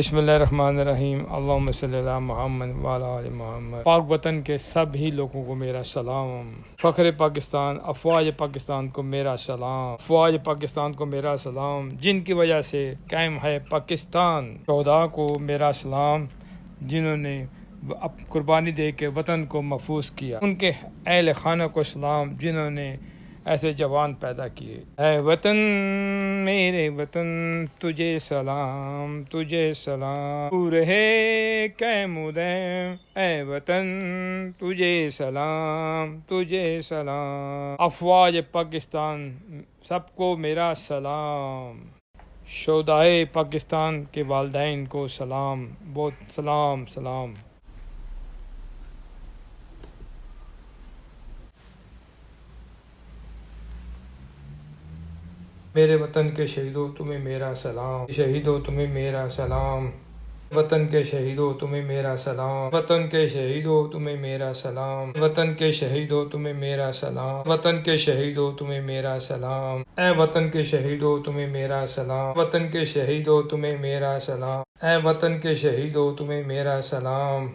بسم اللہ الرحمن الرحیم، اللہم صلی اللہ محمد وعلی آل محمد۔ پاک وطن کے سبھی لوگوں کو میرا سلام۔ فخر پاکستان، افواج پاکستان کو میرا سلام۔ افواج پاکستان کو میرا سلام، جن کی وجہ سے قائم ہے پاکستان۔ شہداء کو میرا سلام، جنہوں نے قربانی دے کے وطن کو محفوظ کیا۔ ان کے اہل خانہ کو سلام، جنہوں نے ایسے جوان پیدا کیے۔ اے وطن میرے وطن، تجھے سلام، تجھے سلام، تو رہے قیمودیں۔ اے وطن تجھے سلام، تجھے سلام۔ افواج پاکستان سب کو میرا سلام۔ شہدائے پاکستان کے والدین کو سلام، بہت سلام سلام۔ میرے وطن کے شہیدوں تمہیں میرا سلام، شہیدوں تمہیں میرا سلام۔ وطن کے شہیدوں تمہیں میرا سلام، وطن کے شہیدوں تمہیں میرا سلام، وطن کے شہیدوں تمہیں میرا سلام، وطن کے شہیدوں تمہیں میرا سلام۔ اے وطن کے شہیدوں تمہیں میرا سلام، وطن کے شہیدوں تمہیں میرا سلام، اے وطن کے شہیدوں تمہیں میرا سلام۔